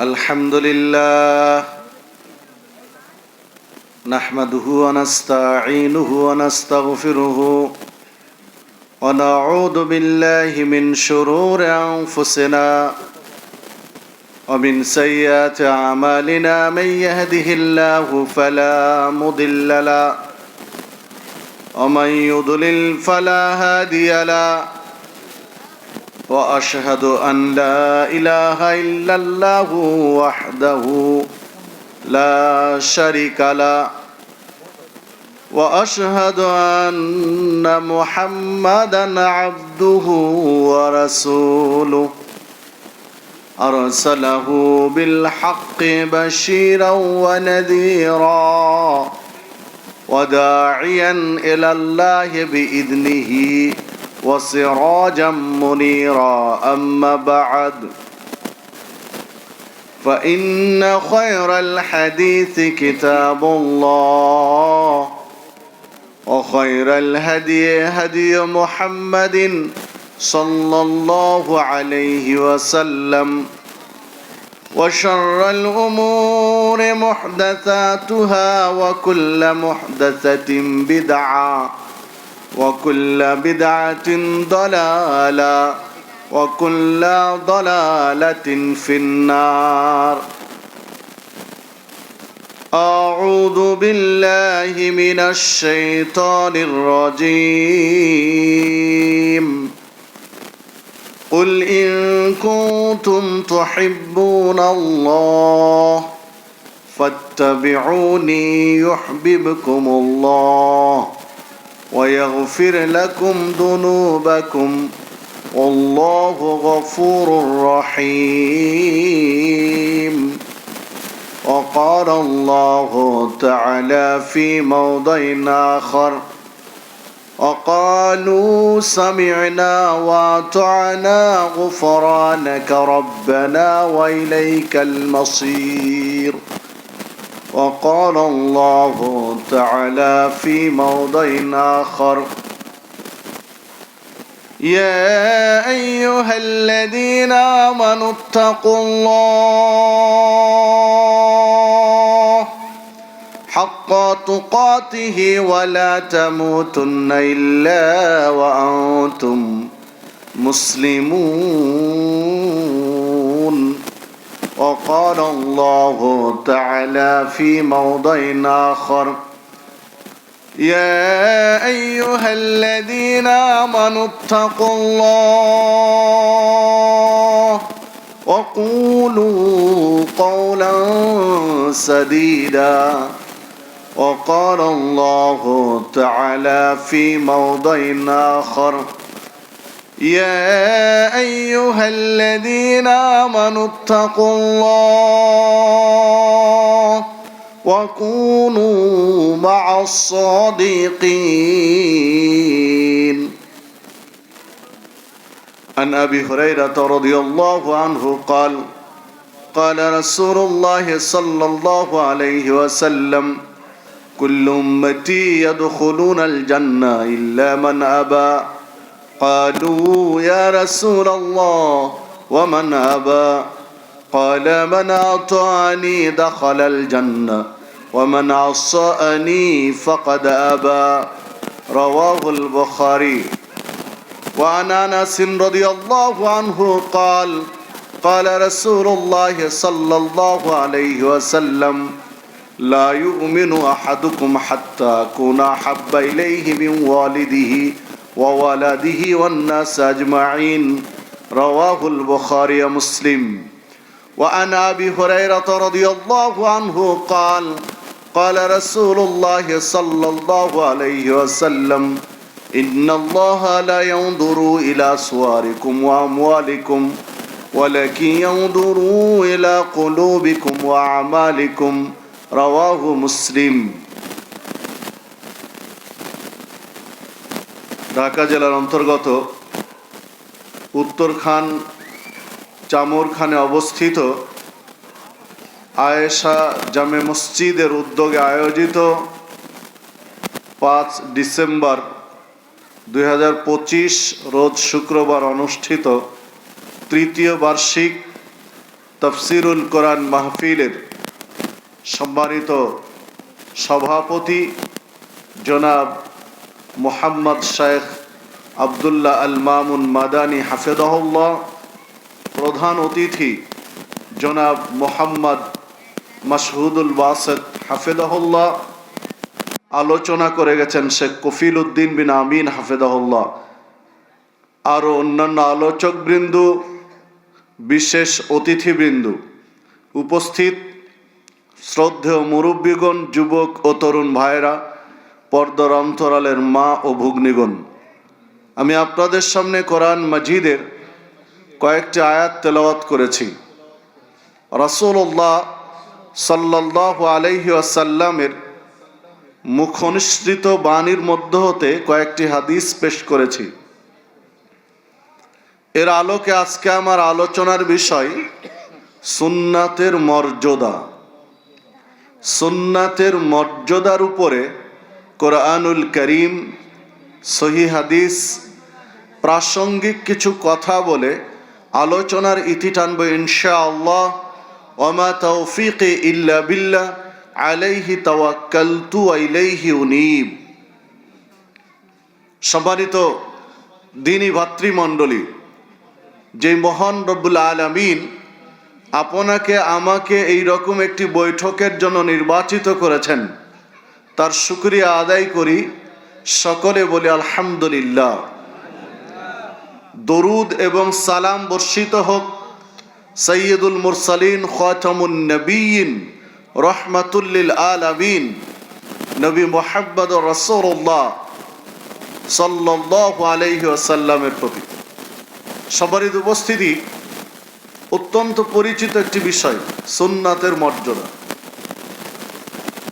الحمد لله نحمده ونستعينه ونستغفره ونعوذ بالله من شرور أنفسنا ومن سيئات أعمالنا من يهده الله فلا مضل له ومن يضلل فلا هادي له وأشهد أن لا إله إلا الله وحده لا شريك له وأشهد أن محمدا عبده ورسوله أرسله بالحق بشيرا ونذيرا وداعيا إلى الله بإذنه وسراجا منيرا أما بعد فإن خير الحديث كتاب الله وخير الهدي هدي محمد صلى الله عليه وسلم وشر الأمور محدثاتها وكل محدثة بدعة وكل بدعة ضلالة وكل ضلالة في النار أعوذ بالله من الشيطان الرجيم قل إن كنتم تحبون الله فاتبعوني يحببكم الله ويغفر لكم ذنوبكم والله غفور رحيم وقال الله تعالى في موضع آخر وقالوا سمعنا وأطعنا غفرانك ربنا وإليك المصير وقال الله تعالى في موضع آخر يا أيها الذين آمنوا اتقوا الله حق تقاته ولا تموتن إلا وأنتم مسلمون وقال الله تعالى في موضع آخر يا أيها الذين آمنوا اتقوا الله وقولوا قولا سديدا وقال الله تعالى في موضع آخر يا أيها الذين آمنوا اتقوا الله وكونوا مع الصادقين عن أبي هريرة رضي الله عنه قال قال رسول الله صلى الله عليه وسلم كل أمتي يدخلون الجنة إلا من أبى قالوا يا رسول الله ومن أبى قال من أطاعني دخل الجنة ومن عصاني فقد أبى رواه البخاري وعن أنس رضي الله عنه قال قال رسول الله صلى الله عليه وسلم لا يؤمن أحدكم حتى أكون أحب إليه من والده وولده والناس أجمعين رواه البخاري ومسلم وعن أبي هريرة رضي الله عنه قال قال رسول الله صلى الله عليه وسلم إن الله لا ينظر إلى صوركم وأموالكم ولكن ينظر إلى قلوبكم وأعمالكم رواه مسلم ঢাকা জেলার অন্তর্গত উত্তরখান চামরখানে অবস্থিত আয়েশা জামে মসজিদের উদ্যোগে আয়োজিত 5 ডিসেম্বর 2025 রোজ শুক্রবার অনুষ্ঠিত তৃতীয় বার্ষিক তাফসিরুল কোরআন মাহফিলের সম্মানিত সভাপতি জনাব মোহাম্মদ শেখ আব্দুল্লাহ আল মামুন মাদানী হাফেজাহুল্লাহ, প্রধান অতিথি জনাব মোহাম্মদ মাসহুদুল ওয়াসিত হাফেজাহুল্লাহ, আলোচনা করে গেছেন শেখ কফিল উদ্দিন বিন আমিন হাফেজাহুল্লাহ, আরও অন্যান্য আলোচকবৃন্দ, বিশেষ অতিথিবৃন্দ, উপস্থিত শ্রদ্ধেয় মুরব্বীগণ, যুবক ও তরুণ ভাইরা, পর্দার অন্তরালের মা ও ভগ্নীগণ, আমি আপনাদের সামনে কোরআন মাজিদের কয়েকটি আয়াত তেলাওয়াত করেছি। রাসূলুল্লাহ সাল্লাল্লাহু আলাইহি ওয়াসাল্লামের মুখনিসৃত বাণীর মধ্য হতে কয়েকটি হাদিস পেশ করেছি। এর আলোকে আজকে আমার আলোচনার বিষয় সুন্নাতের মর্যাদা। সুন্নাতের মর্যাদার উপরে কোরআনুল করিম, সহিহ হাদিস, প্রাসঙ্গিক কিছু কথা বলে আলোচনার ইতি টানব ইনশাআল্লাহ। ওমা তৌফিকি ইল্লা বিল্লাহ, আলাইহি তাওয়াক্কালতু ওয়া ইলাইহি উনীব। সম্মানিত দ্বীনি ভাতৃমণ্ডলী, যে মহান রব্বুল আলামিন আপনাকে আমাকে এই রকম একটি বৈঠকের জন্য নির্বাচিত করেছেন, তার শুকরিয়া আদায় করি। সকলে বলি আলহামদুলিল্লাহ। দরুদ এবং সালাম বর্ষিত হোক সাইয়্যিদুল মুরসালিন, খাতামুন নবিয়্যিন, রাহমাতুল লিল আলামিন, নবী মুহাম্মদুর রাসূলুল্লাহ সাল্লাল্লাহু আলাইহি ওয়াসাল্লামের প্রতি। সম্মানিত উপস্থিতি, অত্যন্ত পরিচিত একটি বিষয় সুন্নাতের মর্যাদা।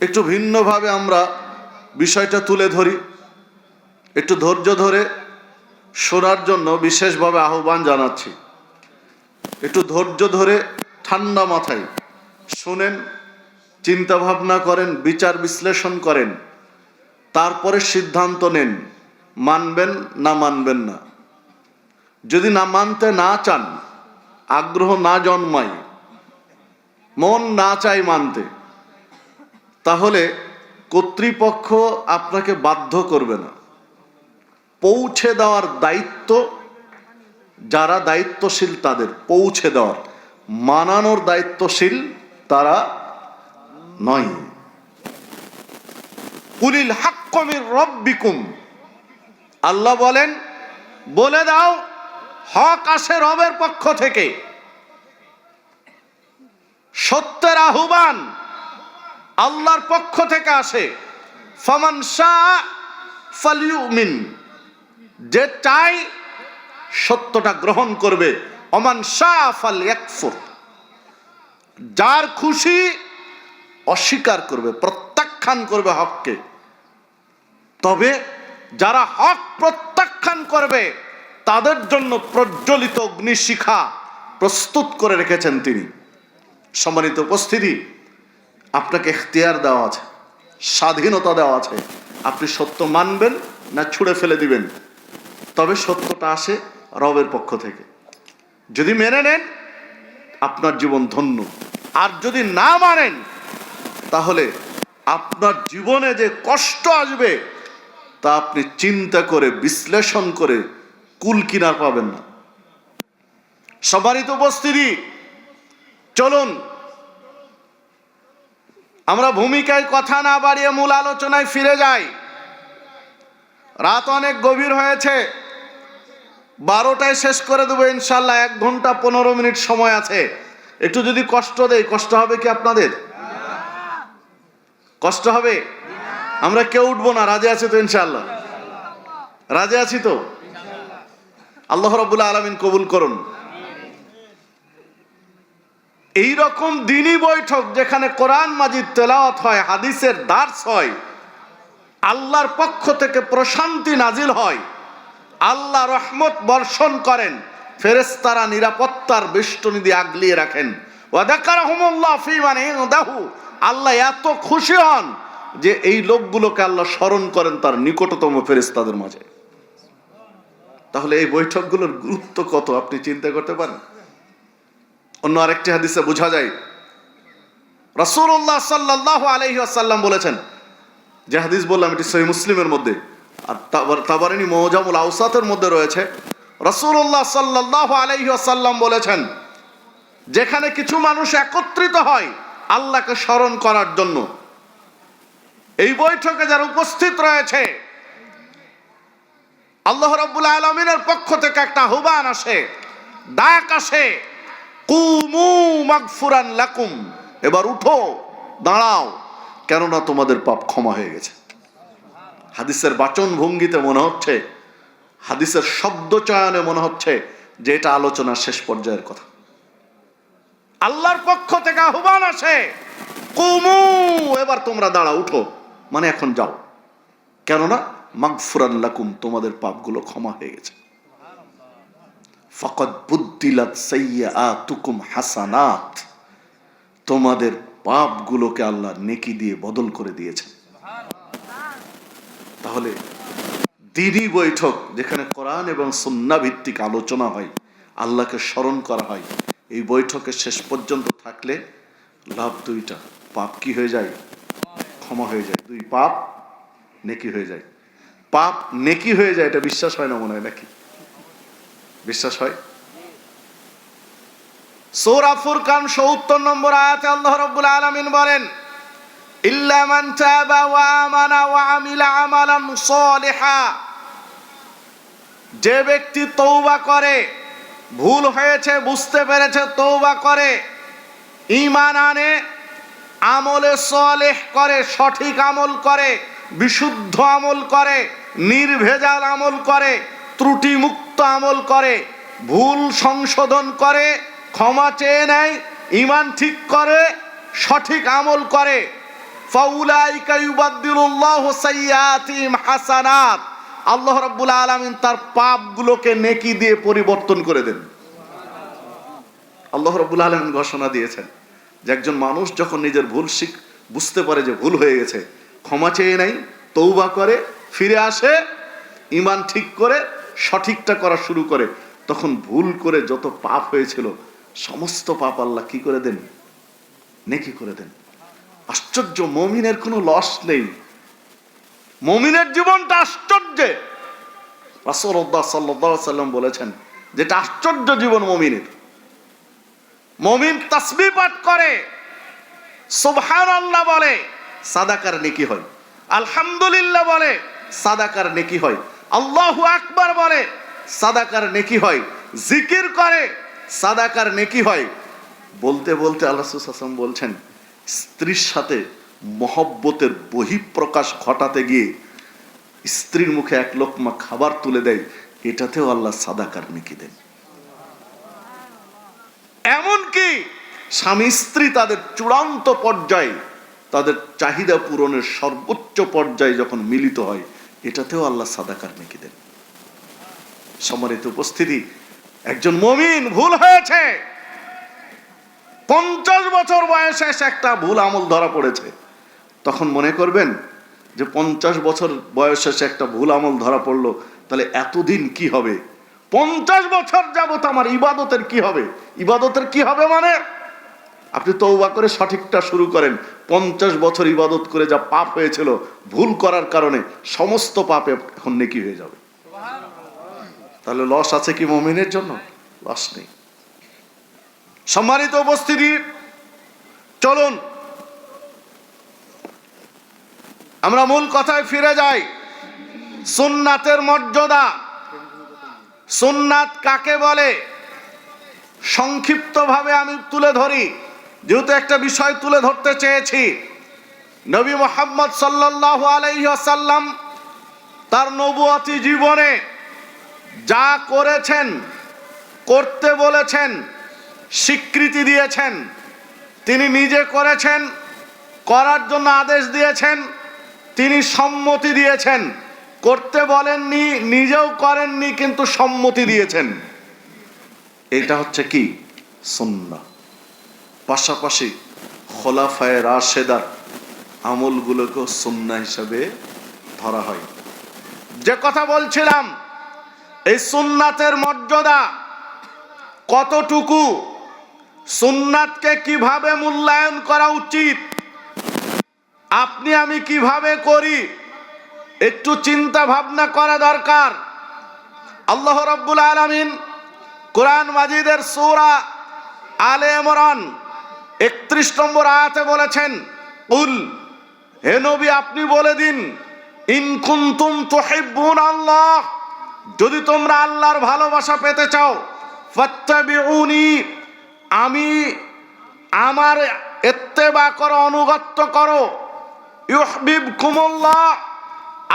একটু ভিন্নভাবে আমরা বিষয়টা তুলে ধরি, একটু ধৈর্য ধরে শোনার জন্য বিশেষভাবে আহ্বান জানাচ্ছি। একটু ধৈর্য ধরে ঠান্ডা মাথায় শুনেন, চিন্তা ভাবনা করেন, বিচার বিশ্লেষণ করেন, তারপরে সিদ্ধান্ত নেন মানবেন না মানবেন না। যদি না মানতে না চান, আগ্রহ না জন্মায়, মন না চায় মানতে, তাহলে কর্তৃপক্ষ আপনাকে বাধ্য করবে না। পৌঁছে দেওয়ার দায়িত্ব যারা দায়িত্বশীল তাদের, পৌঁছে দেওয়ার, মানানোর দায়িত্বশীল তারা নয়। কুলিল হাক্কু মির রাব্বিকুম, আল্লাহ বলেন বলে দাও হক আসে রবের পক্ষ থেকে, সত্যের আহ্বান আল্লাহর পক্ষ থেকে আসে। ফামান শাআ ফালইউমিন, যে চাই সত্যটা গ্রহণ করবে। ওমান শাআ ফালইয়াকফুর, যার খুশি অস্বীকার করবে, প্রত্যাখ্যান করবে হককে। তবে যারা হক প্রত্যাখ্যান করবে তাদের জন্য প্রজ্বলিত অগ্নিশিখা প্রস্তুত করে রেখেছেন তিনি। সম্মানিত উপস্থিতি, আপনাকে ইখতিয়ার দেওয়া আছে, স্বাধীনতা দেওয়া আছে। আপনি সত্য মানবেন না ছুঁড়ে ফেলে দিবেন। তবে সত্যটা আসে রবের পক্ষ থেকে। যদি মেনে নেন আপনার জীবন ধন্য, আর যদি না মানেন তাহলে আপনার জীবনে যে কষ্ট আসবে তা আপনি চিন্তা করে বিশ্লেষণ করে কুল কিনার পাবেন না। সম্মানিত উপস্থিতি, চলুন আমরা ভূমিকায় কথা না বাড়িয়ে মূল আলোচনায় ফিরে যাই। রাত অনেক গভীর হয়েছে, 12টায় শেষ করে দেবো ইনশাল্লাহ। 1 ঘন্টা 15 মিনিট সময় আছে। একটু যদি কষ্ট দেই, কষ্ট হবে কি আপনাদের? কষ্ট হবে? আমরা কেউ উঠবো না, রাজি আছি তো ইনশাল্লাহ? রাজি আছি তো? আল্লাহ রাব্বুল আলামিন কবুল করুন। এই রকম দ্বীনি বৈঠক যেখানে কোরআন মাজিদ তেলাওয়াত হয়, হাদিসের দার্স হয়, আল্লাহর পক্ষ থেকে প্রশান্তি নাজিল হয়, আল্লাহ রহমত বর্ষণ করেন, ফেরেশতারা নিরাপত্তার বেষ্টনী দিয়ে আগলিয়ে রাখেন। ওয়া যাকারাহুমুল্লাহ ফী মান ইনদাহু, আল্লাহ এত খুশি হন যে এই লোকগুলোকে আল্লাহ স্মরণ করেন তার নিকটতম ফেরেশতাদের মাঝে। তাহলে এই বৈঠকগুলোর গুরুত্ব কত আপনি চিন্তা করতে পারেন? অন্য আরেকটি হাদিসে বোঝা যায় রাসূলুল্লাহ সাল্লাল্লাহু আলাইহি ওয়াসাল্লাম বলেছেন, যে হাদিস বললাম এটি সহিহ মুসলিমের মধ্যে আর তাবারানী মুজামুল আওসাতের মধ্যে রয়েছে। রাসূলুল্লাহ সাল্লাল্লাহু আলাইহি ওয়াসাল্লাম বলেছেন, যেখানে কিছু মানুষ একত্রিত হয় আল্লাহকে স্মরণ করার জন্য, এই বৈঠকে যারা উপস্থিত রয়েছে আল্লাহ রাব্বুল আলামিনের পক্ষ থেকে একটা আহ্বান আসে, ডাক আসে, কুমু মাগফুরান লাকুম, এবার উঠো, দাঁড়াও, কেননা তোমাদের পাপ ক্ষমা হয়ে গেছে। হাদিসের বাচন ভঙ্গিতে মনে হচ্ছে, হাদিসের শব্দ চয়নে মনে হচ্ছে যে এটা আলোচনার শেষ পর্যায়ের কথা। আল্লাহর পক্ষ থেকে আহ্বান আসে, কুমু, এবার তোমরা দাঁড়াও, উঠো, মানে এখন যাও, কেননা মাগফুরান লাকুম, তোমাদের পাপগুলো ক্ষমা হয়ে গেছে। ফাকাদ বুদ্দিলাত সাইয়্যাতুকুম হাসানাত, তোমাদের পাপগুলোকে আল্লাহ নেকি দিয়ে বদল করে দিয়েছে। তাহলে দিনই বৈঠক যেখানে কোরআন এবং সুন্নাহ ভিত্তিক আলোচনা হয়, আল্লাহকে স্মরণ করা হয়, এই বৈঠকে শেষ পর্যন্ত থাকলে লাভ দুইটা, পাপ কি হয়ে যায়? ক্ষমা হয়ে যায়। দুই, পাপ নেকি হয়ে যায়। পাপ নেকি হয়ে যায়, এটা বিশ্বাস হয় না মনে হয়, নাকি বিশ্বাস হয়? সূরা ফুরকান ৭০ নম্বর আয়াতে আল্লাহ রাব্বুল আলামিন বলেন, ইল্লা মান তাবা ওয়া আমানা ওয়া আমিলা আমালান সালিহা, যে ব্যক্তি তওবা করে, ভুল হয়েছে বুঝতে পেরেছে, তওবা করে, ঈমান আনে, আমলে সালেহ করে, সঠিক আমল করে, বিশুদ্ধ আমল করে, নির্ভেজাল আমল করে, ত্রুটি মুক্ত আমল করে, ভুল সংশোধন করে, ক্ষমা চেয়ে নেয়, ঈমান ঠিক করে, সঠিক আমল করে, ফাউলাইকা ইউবাদদিলুল্লাহু সাইয়্যাতিহিম হাসানাত, আল্লাহ রাব্বুল আলামিন তার পাপগুলোকে নেকি দিয়ে পরিবর্তন করে দেন। আল্লাহ রাব্বুল আলামিন ঘোষণা দিয়েছেন যে একজন মানুষ যখন নিজের ভুল বুঝতে পারে যে ভুল হয়ে গেছে, ক্ষমা চেয়ে নেয়, তওবা করে, ফিরে আসে, ঈমান ঠিক করে সঠিকটা করা শুরু করে, তখন ভুল করে যত পাপ হয়েছিল সমস্ত পাপ আল্লাহ কি করে দেন? নেকি করে দেন। আশ্চর্য, মুমিনের কোনো লস নেই, মুমিনের জীবনটা আশ্চর্য। রাসূলুল্লাহ সাল্লাল্লাহু আলাইহি ওয়াসাল্লাম বলেছেন যেটা আশ্চর্য জীবন মুমিনের। মুমিন তাসবিহ পাঠ করে, সুবহানাল্লাহ বলে, সাদাকার নেকি হয়, আলহামদুলিল্লাহ বলে, সাদাকার নেকি হয়, আল্লাহু আকবার বলে, সাদাকার নেকি হয়, জিকির করে, সাদাকার নেকি হয়। বলতে বলতে আল্লাহ রাসূল সাল্লাল্লাহু আলাইহি ওয়াসাল্লাম বলছেন, স্ত্রীর সাথে মহব্বতের বহিঃপ্রকাশ ঘটাতে গিয়ে স্ত্রীর মুখে এক লোকমা খাবার তুলে দেয়, এটাতেও আল্লাহ সাদাকার নেকি দেন। এমনকি স্বামী স্ত্রী তাদের চূড়ান্ত পর্যায়ে, তাদের চাহিদা পূরণের সর্বোচ্চ পর্যায়ে যখন মিলিত হয়, এটাতেও আল্লাহ সাদাকার নেকি দেন। সম্মানিত উপস্থিতি, একজন মুমিন ভুল হয়েছে, 50 বছর বয়সে একটা ভুল আমল ধরা পড়েছে, তখন মনে করবেন যে 50 বছর বয়সে একটা ভুল আমল ধরা পড়লো, তাহলে এতদিন কি হবে? 50 বছর যাবত আমার ইবাদতের কি হবে? ইবাদতের কি হবে মানে আপনি তওবা করে সঠিকটা শুরু করেন, 50 বছর ইবাদত করে যা পাপ হয়েছিল ভুল করার কারণে সমস্ত পাপ এখন নেকি হয়ে যাবে। তাহলে লস আছে কি মুমিনের জন্য? লস নেই। সম্মানিত উপস্থিতি, চলুন আমরা মূল কথায় ফিরে যাই। সুন্নাতের মর্যাদা, সুন্নাত কাকে বলে সংক্ষিপ্তভাবে আমি তুলে ধরি, যেহেতু একটা বিষয় তুলে ধরতে চেয়েছি। নবী মুহাম্মদ সাল্লাল্লাহু আলাইহি ওয়াসাল্লাম তার নবুয়তি জীবনে যা করেছেন, করতে বলেছেন, স্বীকৃতি দিয়েছেন, তিনি নিজে করেছেন, করার জন্য আদেশ দিয়েছেন, তিনি সম্মতি দিয়েছেন, করতে বলেননি, নিজেও করেননি, কিন্তু সম্মতি দিয়েছেন। এটা হচ্ছে কি? সুন্নাহ। পাশাপাশি খোলাফায়ে রাশেদার আমলগুলোকেও সুন্নাহ হিসাবে ধরা হয়। যে কথা বলছিলাম, এই সুন্নাতের মর্যাদা কতটুকু, সুন্নাতকে কিভাবে মূল্যায়ন করা উচিত, আপনি আমি কিভাবে করি, একটু চিন্তা ভাবনা করা দরকার। আল্লাহ রাব্বুল আলামিন কোরআন মাজিদের সূরা আলে ইমরান 31 নম্বর আয়াতে বলেছেন, কুল, হে নবী আপনি বলে দিন, ইন কুনতুম তুহিব্বুনাল্লাহ, যদি তোমরা আল্লাহর ভালোবাসা পেতে চাও, ফাত্তাবিউনি, আমি আমার ইত্তেবা করো, অনুগত্য করো, ইউহিব্বুকুমুল্লাহ,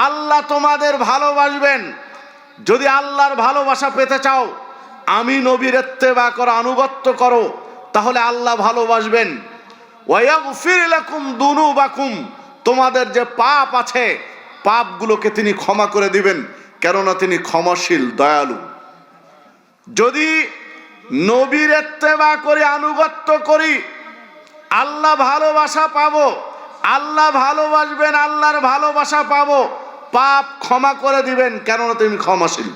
আল্লাহ তোমাদের ভালোবাসবেন। যদি আল্লাহর ভালোবাসা পেতে চাও, আমি নবীর ইত্তেবা করো, আনুগত্য করো, তাহলে আল্লাহ ভালোবাসবেন। ওয়ায়াগফির লাকুম দুনুবাকুম, তোমাদের যে পাপ আছে পাপগুলোকে তিনি ক্ষমা করে দিবেন, কেননা তিনি ক্ষমাশীল, দয়ালু। যদি নবীর ইত্তেবা করি, আনুগত্য করি, আল্লাহ ভালোবাসা পাবো, আল্লাহ ভালোবাসবেন, আল্লাহর ভালোবাসা পাবো, পাপ ক্ষমা করে দিবেন, কেননা তিনি ক্ষমাশীল।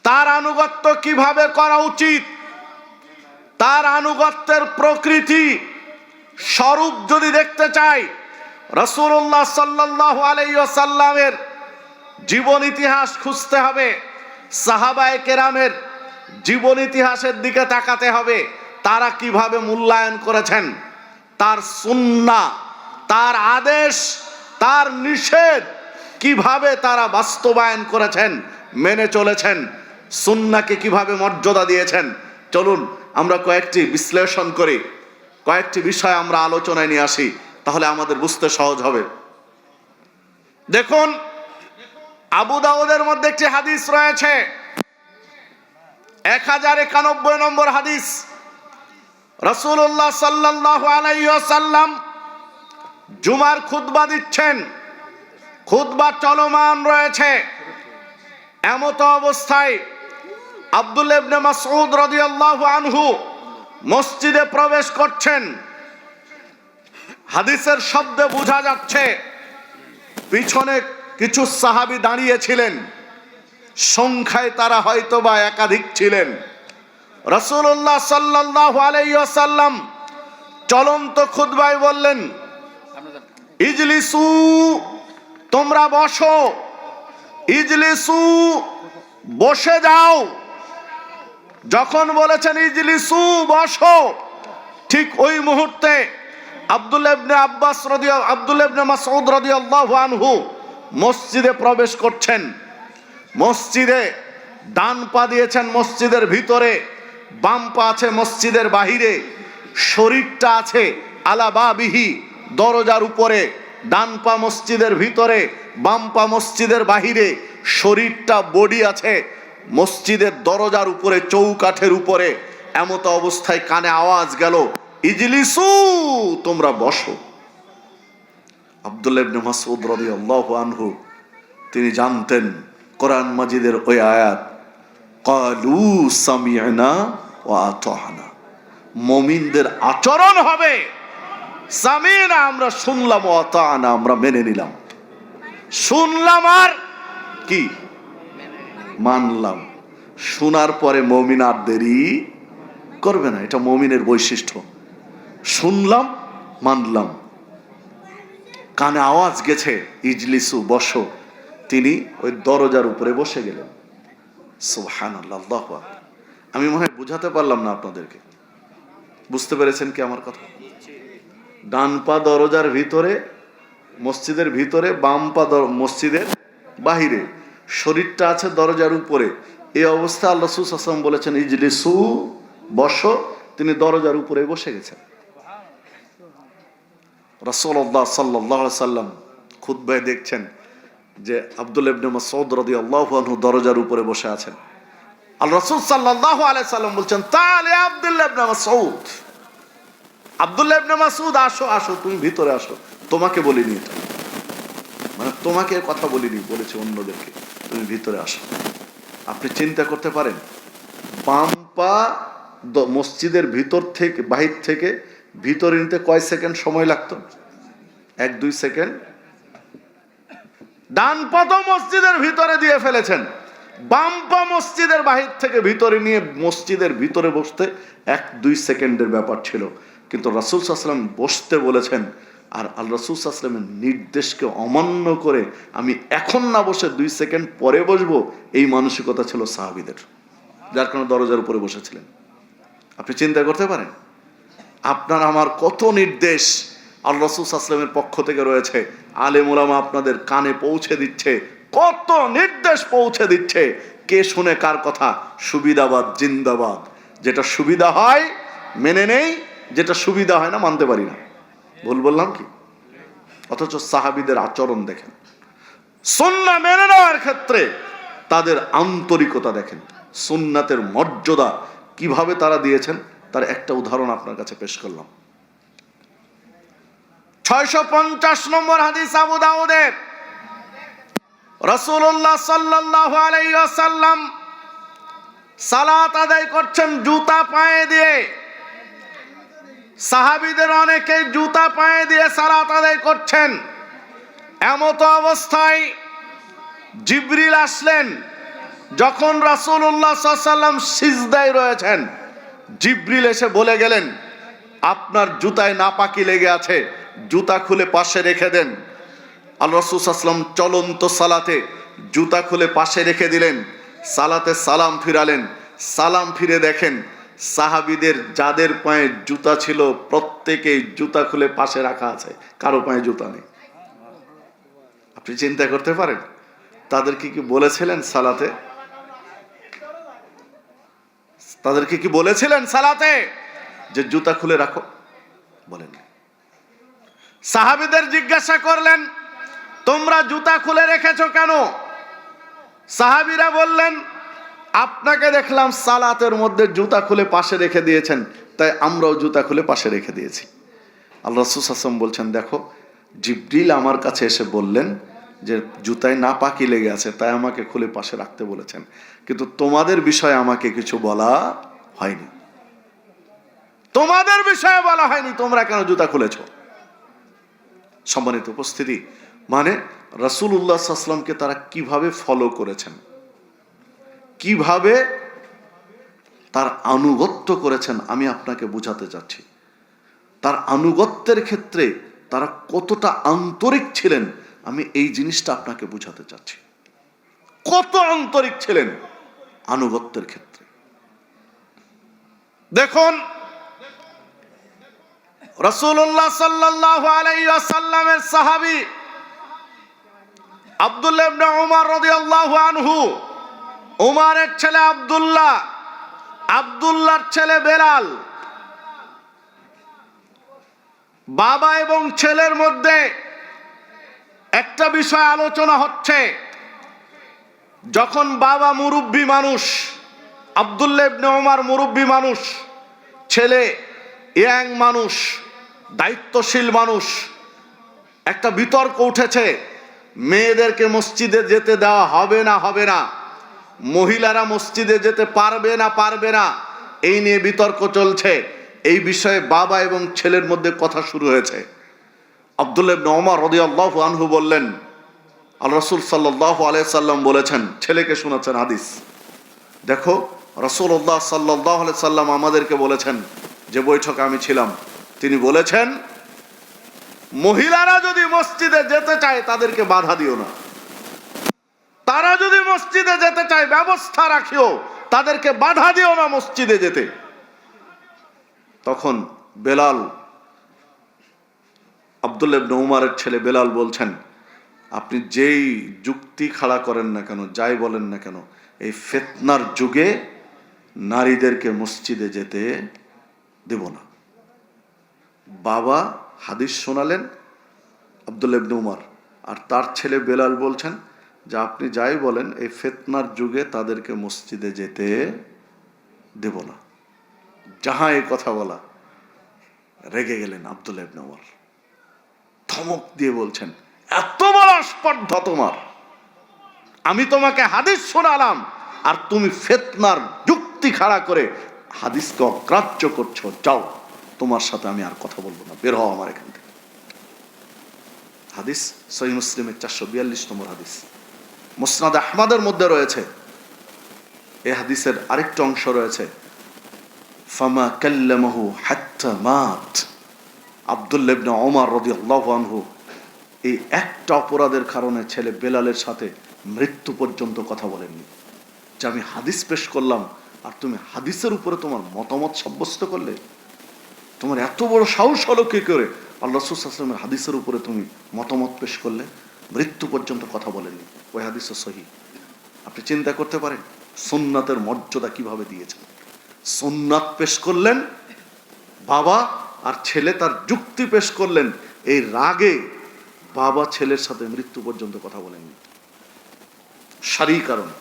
তার আনুগত্য কিভাবে করা উচিত, তার আনুগত্যের প্রকৃতি স্বরূপ যদি দেখতে চাই, রাসূলুল্লাহ সাল্লাল্লাহু আলাইহি ওয়াসাল্লামের জীবন ইতিহাস খুঁজতে হবে, সাহাবায়ে কেরামের জীবন ইতিহাসের দিকে তাকাতে হবে, তারা কিভাবে মূল্যায়ন করেছেন, তার সুন্নাহ, তার আদেশ, তার নিষেধ কিভাবে তারা বাস্তবায়ন করেছেন, মেনে চলেছেন, সুন্নাহকে কিভাবে মর্যাদা দিয়েছেন। চলুন আমরা কয়েকটি বিশ্লেষণ করি, কয়েকটি বিষয় আমরা আলোচনায় নিয়ে আসি, তাহলে আমাদের বুঝতে সহজ হবে। দেখুন, আবু দাউদের মধ্যে একটি হাদিস রয়েছে, 1091 নম্বর হাদিস। রাসূলুল্লাহ সাল্লাল্লাহু আলাইহি ওয়াসাল্লাম জুমার খুতবা দিচ্ছেন, খুতবা চলমান রয়েছে, এমত অবস্থায় আব্দুল্লাহ ইবনে মাসউদ রাদিয়াল্লাহু আনহু মসজিদে প্রবেশ করছেন। হাদিসের শব্দে বোঝা যাচ্ছে পিছনে কিছু সাহাবী দাঁড়িয়েছিলেন, সংখ্যায় তারা হয়তোবা একাধিক ছিলেন। রাসূলুল্লাহ সাল্লাল্লাহু আলাইহি ওয়াসাল্লাম চলন্ত খুতবায় বললেন, ইজলিসু, তোমরা বসো, ইজলিসু, বসে যাও। যখন বলেছেন ইজলিসু, বসো, ঠিক ওই মুহূর্তে আব্দুল্লাহ ইবনে মাসউদ রাদিয়াল্লাহু আনহু মসজিদে প্রবেশ করছেন। মসজিদে ডান পা দিয়েছেন মসজিদের ভিতরে, বাম পা আছে মসজিদের বাহিরে, শরীরটা আছে আলা বাবিহি, দরজার উপরে, ডান পা মসজিদের ভিতরে, বাম পা মসজিদের বাহিরে, শরীরটা, বডি আছে মসজিদের দরজার উপরে, চৌকাঠের উপরে। এমত অবস্থায় কানে আওয়াজ গেল, ইজলিসু, তোমরা বসো। আব্দুল্লাহ ইবনে মাসউদ রাদিয়াল্লাহু আনহু তিনি জানতেন কোরআন মাজিদের ওই আয়াত, ক্বালু সামি'না ওয়া আতা'না, মুমিনদের আচরণ হবে সামি'না, আমরা শুনলাম, ওয়া আতা'না, আমরা মেনে নিলাম। শুনলাম আর কি, মানলাম। শোনার পরে মুমিন আর দেরি করবে না, এটা মুমিনের বৈশিষ্ট্য। শুনলাম, মানলাম। কানে আওয়াজ গেছে, ইজলিসু, বসো, তিনি ওই দরজার উপরে বসে গেলেন। সুবহানাল্লাহ, আল্লাহু আকবার। আমি মনে হয় বুঝাতে পারলাম না আপনাদেরকে, বুঝতে পেরেছেন কি আমার কথা? ডান পা দরজার ভিতরে, মসজিদের ভিতরে, বাম পা মসজিদের বাহিরে, শরীরটা আছে দরজার উপরে। এই অবস্থা আল্লাহ রাসূল সাল্লাল্লাহু আলাইহি ওয়াসাল্লাম বলেছেন, ইজলিসু, বসো, তিনি দরজার উপরে বসে গেছেন। রাসূলুল্লাহ সাল্লাল্লাহু আলাইহি ওয়াসাল্লাম খুতবায় দেখছেন যে আব্দুল্লাহ ইবনে মাসউদ রাদিয়াল্লাহু আনহু দরজার উপরে বসে আছেন। আল্লাহ রাসূল সাল্লাল্লাহু আলাইহি ওয়াসাল্লাম বলছেন, তাআলা আব্দুল্লাহ ইবনে মাসউদ, আব্দুল্লাহ ইবনে মাসউদ, আসো, আসো, তুমি ভিতরে আসো। তোমাকে বলিনি এটা, মানে তোমাকে কথা বলিনি, বলেছে অন্যদেরকে, তুমি ভিতরে আসো। আপনি চিন্তা করতে পারেন, বাম পা মসজিদের ভিতর থেকে, বাহির থেকে ভিতরে নিতে কয় সেকেন্ড সময় লাগতো? 1-2 সেকেন্ড। ডান পা তো মসজিদের ভিতরে দিয়ে ফেলেছেন, বাম্পা মসজিদের বাহির থেকে ভিতরে নিয়ে মসজিদের ভিতরে বসতে 1-2 সেকেন্ডের ব্যাপার ছিল, কিন্তু রাসূল সাল্লাল্লাহু আলাইহি ওয়াসাল্লাম বসতে বলেছেন। আর আল্লাহ রাসূল সাল্লাল্লাহু আলাইহি ওয়াসাল্লামের নির্দেশকে অমান্য করে আমি এখন না বসে 2 সেকেন্ড পরে বসবো, এই মানসিকতা ছিল সাহাবীদের, যার কারণে দরজার উপরে বসেছিলেন। আপনি চিন্তা করতে পারেন আপনার আমার কত নির্দেশ আল্লাহ রাসূল সাল্লাল্লাহু আলাইহি ওয়াসাল্লামের পক্ষ থেকে রয়েছে, আলেম ওলামা আপনাদের কানে পৌঁছে দিচ্ছে, কত নির্দেশ পৌঁছে দিচ্ছে। কে শুনে কার কথা? সুবিধাবাদ জিন্দাবাদ। যেটা সুবিধা হয় মেনে নেই, যেটা সুবিধা হয় না মানতে পারি না। ভুল বললাম কি? অথচ সাহাবীদের আচরণ দেখেন, সুন্নাহ মেনে নেওয়ার ক্ষেত্রে তাদের আন্তরিকতা দেখেন, সুন্নাতের মর্যাদা কিভাবে তারা দিয়েছেন, তার একটা উদাহরণ আপনার কাছে পেশ করলাম। 650 নম্বর হাদিস আবু দাউদের। রাসূলুল্লাহ সাল্লাল্লাহু আলাইহি ওয়াসাল্লাম সালাত আদায় করছেন জুতা পায়ে দিয়ে। সাহাবীদের অনেকে জুতা পায়ে দিয়ে সালাত আদায় করছেন। এমত অবস্থায় জিবরিল আসলেন। যখন রাসূলুল্লাহ সাল্লাল্লাহু আলাইহি ওয়াসাল্লাম সিজদায় রয়েছেন, জিবরিল এসে বলে গেলেন, আপনার জুতায় নাপাকি লেগে আছে, জুতা খুলে পাশে রেখে দেন। আল্লাহ রাসূল সাল্লাল্লাহু আলাইহি ওয়াসাল্লাম চলন্ত সালাতে জুতা খুলে পাশে রেখে দিলেন, সালাতে সালাম ফিরালেন। সালাম ফিরে দেখেন সাহাবীদের যাদের পায়ে জুতা ছিল প্রত্যেকেই জুতা খুলে পাশে রাখা আছে, কারো পায়ে জুতা নেই। আপনি চিন্তা করতে পারেন তাদেরকে কি বলেছিলেন সালাতে? তাদেরকে কি বলেছিলেন সালাতে যে জুতা খুলে রাখো? বলেন। সাহাবীদের জিজ্ঞাসা করলেন, তোমরা জুতা খুলে রেখেছো কেন? সাহাবীরা বললেন, আপনাকে দেখলাম সালাতের মধ্যে জুতা খুলে পাশে রেখে দিয়েছেন, তাই আমরাও জুতা খুলে পাশে রেখে দিয়েছি। আল্লাহ রাসূল সাল্লাল্লাহু আলাইহি ওয়াসাল্লাম বলছেন, দেখো জিবরিল আমার কাছে এসে বললেন যে জুতায় নাপাকি লেগে আছে, তাই আমাকে খুলে পাশে রাখতে বলেছেন, কিন্তু তোমাদের বিষয়ে আমাকে কিছু বলা হয়নি। তোমাদের বিষয়ে বলা হয়নি তোমরা কেন জুতা খুলেছো। সম্মানিত উপস্থিতি, মানে রাসূলুল্লাহ সাল্লাল্লাহু আলাইহি ওয়াসাল্লামকে তারা কিভাবে ফলো করেছেন, কিভাবে তার আনুগত্য করেছেন, আমি আপনাকে বোঝাতে চাচ্ছি। তার আনুগত্যের ক্ষেত্রে তারা কতটা আন্তরিক ছিলেন, আমি এই জিনিসটা আপনাকে বোঝাতে চাচ্ছি। কত আন্তরিক ছিলেন আনুগত্যের ক্ষেত্রে। দেখুন রাসূলুল্লাহ সাল্লাল্লাহু আলাইহি ওয়াসাল্লামের সাহাবী আব্দুল্লাহ ইবনে উমর রাদিয়াল্লাহু আনহু, উমরের ছেলে আব্দুল্লাহ, আব্দুল্লাহর ছেলে বেলাল, বাবা এবং ছেলের মধ্যে একটা বিষয় আলোচনা হচ্ছে। যখন বাবা মুরব্বী মানুষ, আব্দুল্লাহ ইবনে উমর মুরব্বী মানুষ, ছেলে ইয়াং মানুষ, দায়িত্বশীল মানুষ, একটা বিতর্ক উঠেছে মেয়েদেরকে মসজিদে যেতে দেওয়া হবে না হবে না, মহিলারা মসজিদে যেতে পারবে না পারবে না, এই নিয়ে বিতর্ক চলছে। এই বিষয়ে বাবা এবং ছেলের মধ্যে কথা শুরু হয়েছে। আব্দুল্লাহ ইবনে উমর রাদিয়াল্লাহু আনহু বললেন, আল্লাহ রাসূল সাল্লাল্লাহু আলাইহি সাল্লাম বলেছেন, ছেলেকে শোনাচ্ছেন হাদিস, দেখো রাসূলুল্লাহ সাল্লাল্লাহু আলাইহি সাল্লাম আমাদেরকে বলেছেন, যে বৈঠকে আমি ছিলাম, তিনি বলেছেন মহিলারা যদি মসজিদে যেতে চায় তাদেরকে বাধা দিও না, তারা যদি মসজিদে যেতে চায় ব্যবস্থা রাখিও, তাদেরকে বাধা দিও না মসজিদে যেতে। তখন বেলাল, আব্দুল্লাহ ইবনে উমরের ছেলে বেলাল বলছেন, আপনি যেই যুক্তি খাড়া করেন না কেন, যাই বলেন না কেন, এই ফিতনার যুগে নারীদেরকে মসজিদে যেতে দেব না। বাবা হাদিস শোনালেন আব্দুল্লাহ ইবনে উমর, আর তার ছেলে বেলাল বলছেন যে আপনি যাই বলেন, এই ফিতনার যুগে তাদেরকে মসজিদে যেতে দেব না। যাহা এই কথা বলা, রেগে গেলেন আব্দুল্লাহ ইবনে উমর, ধমক দিয়ে বলছেন, এত বড় স্পর্ধা তোমার, আমি তোমাকে হাদিস শোনালাম আর তুমি ফিতনার যুক্তি খাড়া করে হাদিসকে অগ্রাহ্য করছো, যাও তোমার সাথে আমি আর কথা বলবো না, বের হও আমার এখান থেকে। হাদিস সহিহ মুসলিমের 442 নম্বর হাদিস, মুসনাদ আহমদের মধ্যে রয়েছে। এই হাদিসের আরেকটা অংশ রয়েছে, ফামা কাল্লামাহু হাত্তা মাত। আব্দুল্লাহ ইবনে ওমর রাদিয়াল্লাহু আনহু এই একটা অপরাধের কারণে ছেলে বেলালের সাথে মৃত্যু পর্যন্ত কথা বলেননি। যে আমি হাদিস পেশ করলাম আর তুমি হাদিসের উপরে তোমার মতামত সাব্যস্ত করলে, তোমার এত বড় সাহস হলো কি করে আল্লাহ রাসূল সাল্লাল্লাহু আলাইহি ওয়াসাল্লামের হাদিসের উপরে তুমি মতামত পেশ করলে? মৃত্যু পর্যন্ত কথা বলেননি। ওই হাদিস সহিহ। আপনি চিন্তা করতে পারেন সুন্নাতের মর্যাদা কিভাবে দিয়েছেন। সুন্নাত পেশ করলেন বাবা, আর ছেলে তার যুক্তি পেশ করলেন। এই রাগে বাবা ছেলের সাথে মৃত্যু পর্যন্ত কথা বলেননি। শারীরিক কারণে,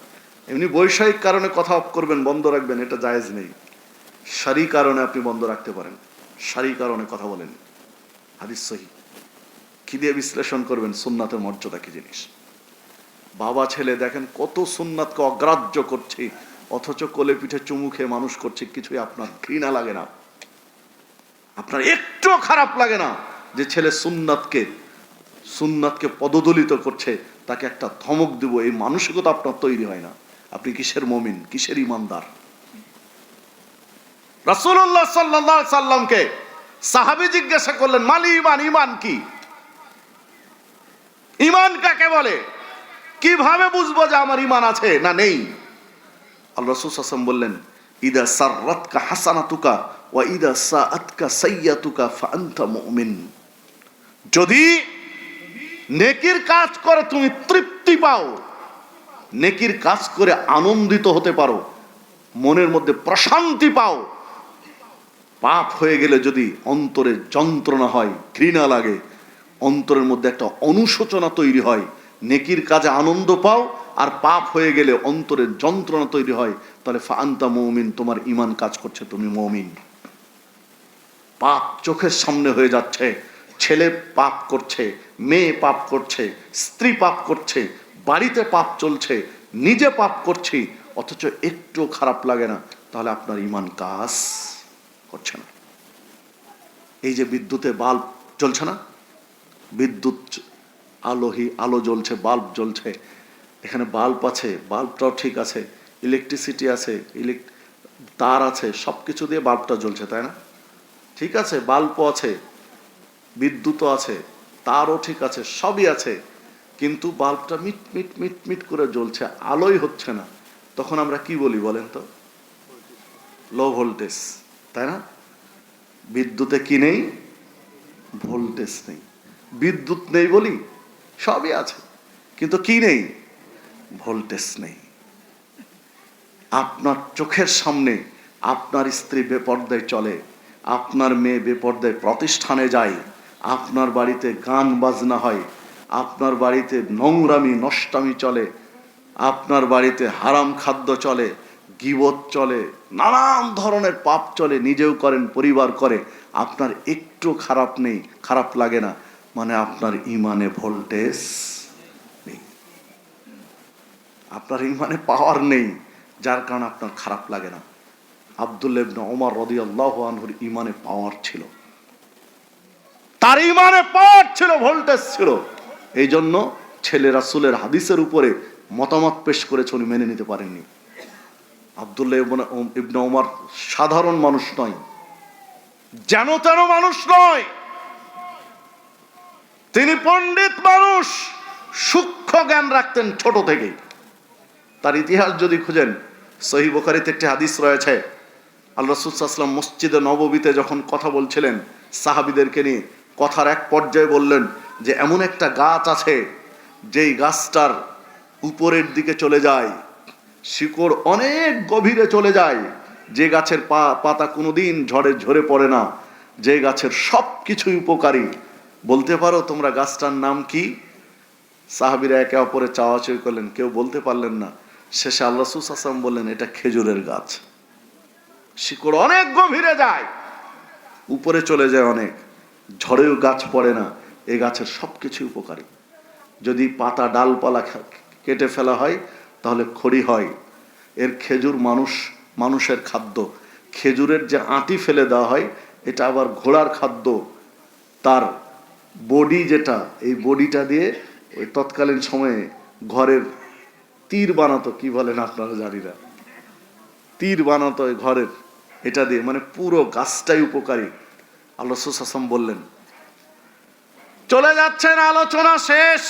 এমনি বৈষয়িক কারণে কথা অফ করবেন, বন্ধ রাখবেন, এটা জায়েজ নেই। শারীরিক কারণে আপনি বন্ধ রাখতে পারেন, শারীরিক কারণে কথা বলেন। হাদিস সহিহ। কি দিয়ে বিশ্লেষণ করবেন সুন্নাতের মর্যাদা কি জিনিস? বাবা ছেলে দেখেন কত সুন্নাতকে অগ্রাহ্য করছে, অথচ কোলে পিঠে চুমু খেয়ে মানুষ করছে, কিছুই আপনার ঘৃণা লাগে না, আপনার একটু খারাপ লাগে না যে ছেলে সুন্নাতকে পদদলিত করছে, তাকে একটা ধমক দিব, এই মানসিকতা আপনার তৈরি হয় না। আপনি কিসের মুমিন, কিসের ইমানদার? রাসূলুল্লাহ সাল্লাল্লাহু আলাইহি সাল্লামকে সাহাবী জিজ্ঞাসা করলেন, মাল ঈমান, ঈমান কি? ঈমান কাকে বলে? কিভাবে বুঝবো যে আমার ঈমান আছে না নেই? আল্লাহ রাসূল সাল্লাল্লাহু আলাইহি ওয়াসাল্লাম বললেন, ইদা সাররাতকা হাসানাতুকা ওয়া ইদা সাআতকা সাইয়্যাতুকা ফাআনতা মুমিন। যদি নেকির কাজ করে তুমি তৃপ্তি পাও, নেকির কাজ করে আনন্দিত হতে পারো, মনের মধ্যে প্রশান্তি পাও, পাপ হয়ে গেলে যদি অন্তরে যন্ত্রণা হয়, ঘৃণা লাগে, অন্তরের মধ্যে একটা অনুশোচনা তৈরি হয়, নেকির কাজে আনন্দ পাও আর পাপ হয়ে গেলে অন্তরের যন্ত্রণা তৈরি হয়, তাহলে ফাআনতা মুমিন, তোমার ঈমান কাজ করছে, তুমি মুমিন। পাপ চোখের সামনে হয়ে যাচ্ছে, ছেলে পাপ করছে, মেয়ে পাপ করছে, স্ত্রী পাপ করছে, বাড়িতে পাপ চলছে, নিজে পাপ করছি, অথচ একটু খারাপ লাগে না, তাহলে আপনার ঈমান কাজ করছে না। এই যে বিদ্যুতে বাল্ব জ্বলছে না, বিদ্যুৎ আলো জ্বলছে, বাল্ব জ্বলছে, এখানে বাল্ব আছে, বাল্বটাও ঠিক আছে, ইলেকট্রিসিটি আছে, তার আছে, সবকিছু দিয়ে বাল্বটা জ্বলছে, তাই না? ঠিক আছে, বাল্বও আছে, বিদ্যুৎও আছে, তারও ঠিক আছে, সবই আছে, কিন্তু বাল্বটা মিট মিট মিট মিট করে জ্বলছে, আলোই হচ্ছে না। তখন আমরা কি বলি বলেন তো? লো ভোল্টেজ, তাই না? বিদ্যুতে কি নেই? ভোল্টেজ নেই। বিদ্যুৎ নেই বলি, সবই আছে, কিন্তু কি নেই? ভোল্টেজ নেই। আপনার চোখের সামনে আপনার স্ত্রী বেপর্দায় চলে, আপনার মেয়ে বেপর্দায় প্রতিষ্ঠানে যায়, আপনার বাড়িতে গান বাজনা হয়, আপনার বাড়িতে নোংরামি নষ্টামি চলে, আপনার বাড়িতে হারাম খাদ্য চলে, গীবত চলে, নানান ধরনের পাপ চলে, নিজেও করেন, পরিবার করে, আপনার একটু খারাপ লাগে না, মানে আপনার ঈমানে ভোল্টেজ নেই, আপনার ঈমানে পাওয়ার নেই, যার কারণে আপনার খারাপ লাগে না। আব্দুল্লাহ ইবনে ওমর রাদিয়াল্লাহু আনহুর ঈমানে পাওয়ার ছিল, তার ঈমানে পাওয়ার ছিল, ভোল্টেজ ছিল। এই জন্য ছেলে রাসূলের হাদিসের উপরে মতামত পেশ করেছে, উনি মেনে নিতে পারেননি। আব্দুল্লাহ ইবনে ওমর সাধারণ মানুষ নয়, যেন তেন মানুষ নয়, তিনি পণ্ডিত মানুষ, সূক্ষ্ম জ্ঞান রাখতেন ছোট থেকেই। তার ইতিহাস যদি খুঁজেন, সহিহ বুখারীতে একটি হাদিস রয়েছে, আল্লাহ রাসূল সাল্লাল্লাহু আলাইহি ওয়াসাল্লাম মসজিদে নববীতে যখন কথা বলছিলেন সাহাবীদেরকে নিয়ে, কথার এক পর্যায়ে বললেন যে এমন একটা গাছ আছে যেই গাছটার উপরের দিকে চলে যায়, শিকড় অনেক গভীরে চলে যায়, যে গাছের পাতা কোনোদিন ঝড়ে ঝরে পড়ে না, যে গাছের সব কিছুই উপকারী। বলতে পারো তোমরা গাছটার নাম কি? সাহাবীরা একে অপরে চাওয়াচাওয়ি করলেন, কেউ বলতে পারলেন না। শেষে আল্লাহ রাসূল সাল্লাল্লাহু আলাইহি ওয়াসাল্লাম বললেন, এটা খেজুরের গাছ। শিকড় অনেক গভীরে যায়, উপরে চলে যায় অনেক, ঝড়েও গাছ পড়ে না, এই গাছের সবকিছু উপকারী। যদি পাতা ডালপালা কেটে ফেলা হয় তাহলে খড়ি হয়। এর খেজুর মানুষের খাদ্য। খেজুরের যে আঁটি ফেলে দেওয়া হয়, এটা আবার ঘোড়ার খাদ্য। তার বডি যেটা, এই বডিটা দিয়ে ওই তৎকালীন সময়ে ঘরের তীর বানাতো, কি বলেন আপনারা জানি না, তীর বানাতো ওই ঘরের এটা দিয়ে, মানে পুরো গাছটাই উপকারী। আল্লাহ রাসূল সাল্লাল্লাহু আলাইহি ওয়াসাল্লাম বললেন, চলে যাচ্ছেন, আলোচনা শেষ।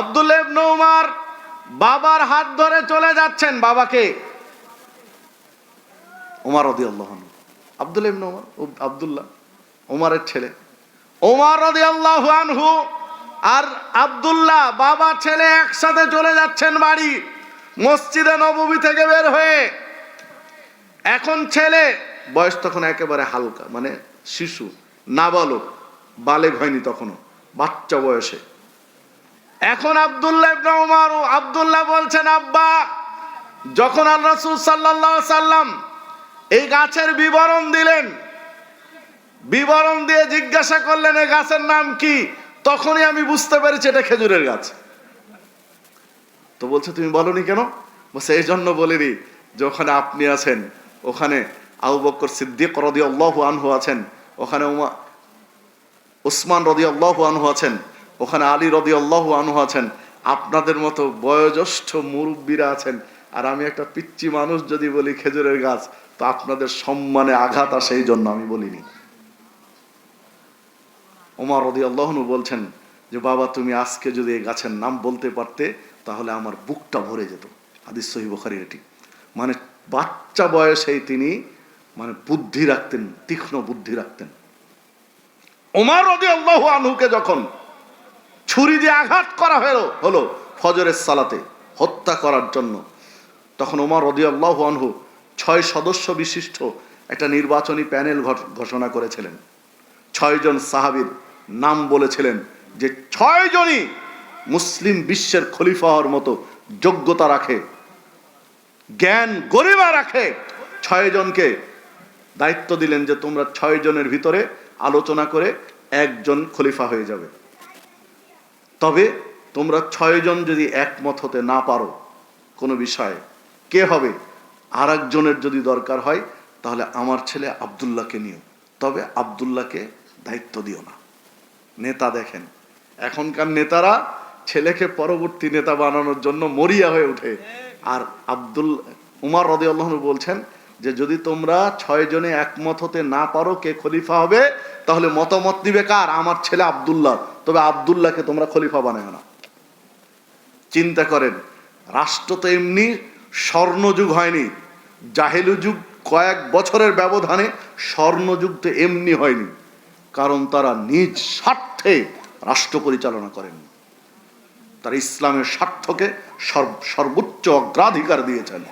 আব্দুল্লাহ ইবনে উমর বাবার হাত ধরে চলে যাচ্ছেন। বাবাকে ওমর রাদিয়াল্লাহু আনহু, আব্দুল্লাহ ইবনে উমর, আব্দুল্লাহ ওমরের ছেলে, ওমর রাদিয়াল্লাহু আনহু আর আব্দুল্লাহ বাবা ছেলে একসাথে চলে যাচ্ছেন বাড়ি, মসজিদে নববী থেকে বের হয়ে। এখন ছেলে বয়স তখন একেবারে হালকা, মানে শিশু, নাবালক, বালেগ হয়নি তখনো, বাচ্চা বয়সে। এখন আব্দুল্লাহ ইবনে উমর, আব্দুল্লাহ বলছেন, আব্বা, যখন আল্লাহ রাসূল সাল্লাল্লাহু আলাইহি সাল্লাম এই গাছের বিবরণ দিলেন, বিবরণ দিয়ে জিজ্ঞাসা করলেন এই গাছের নাম কি, তখনই আমি বুঝতে পেরেছি এটা খেজুরের গাছ। তো বলছে, তুমি বলনি কেন? বলছে, এই জন্য বলিনি যে ওখানে আপনি আছেন, ওখানে আবু বকর সিদ্দিক রাদিয়াল্লাহু আনহু আছেন, ওখানে উসমান রাদিয়াল্লাহু আনহু আছেন, ওখানে আলী রাদিয়াল্লাহু আনহু আছেন, আপনাদের মতো বয়োজ্যেষ্ঠ মুরব্বীরা আছেন, আর আমি একটা পিচ্চি মানুষ যদি বলি খেজুরের গাছ, তো আপনাদের সম্মানে আঘাত আসে, এই জন্য আমি বলিনি। ওমর রাদিয়াল্লাহু আনহু বলছেন যে, বাবা, তুমি আজকে যদি এই গাছের নাম বলতে পারতে তাহলে আমার বুকটা ভরে যেত। হাদিস সহিহ বুখারীর এটি। মানে বাচ্চা বয়সেই তিনি মানে বুদ্ধি রাখতেন, তীক্ষ্ণ বুদ্ধি রাখতেন। ওমর রাদিয়াল্লাহু আনহুকে যখন ছুরি দিয়ে আঘাত করা হলো ফজরের সালাতে হত্যা করার জন্য, তখন ওমর রাদিয়াল্লাহু আনহু 6 সদস্য বিশিষ্ট একটা নির্বাচনী প্যানেল ঘোষণা করেছিলেন। 6 জন সাহাবীর নাম বলেছিলেন যে 6 জনই মুসলিম বিশ্বের খলিফা হওয়ার মতো যোগ্যতা রাখে, জ্ঞান গরিমা রাখে। 6 জনকে দায়িত্ব দিলেন যে তোমরা 6 জনের ভিতরে আলোচনা করে একজন খলিফা হয়ে যাবে। তবে তোমরা 6 জন যদি একমত হতে না পারো কোনো বিষয়ে, কে হবে, আর একজনের যদি দরকার হয় তাহলে আমার ছেলে আব্দুল্লাহকে নিও, তবে আব্দুল্লাহকে দায়িত্ব দিও না। নেতা দেখেন, এখনকার নেতারা ছেলেকে পরবর্তী নেতা বানানোর জন্য মরিয়া হয়ে ওঠে। আর উমর রাদিয়াল্লাহু আনহু বলছেন যে যদি তোমরা 6 জনে একমত হতে না পারো কে খলিফা হবে, তাহলে মতামত নিবে কার? আমার ছেলে আব্দুল্লাহ, তবে আব্দুল্লাহকে তোমরা খলিফা বানায় না। চিন্তা করেন, রাষ্ট্র তো এমনি স্বর্ণযুগ হয়নি, জাহেলু যুগ কয়েক বছরের ব্যবধানে, স্বর্ণযুগ তো এমনি হয়নি, কারণ তারা নিজ স্বার্থে রাষ্ট্র পরিচালনা করেন। তারা ইসলামের স্বার্থকে সর্বোচ্চ অগ্রাধিকার দিয়েছেন।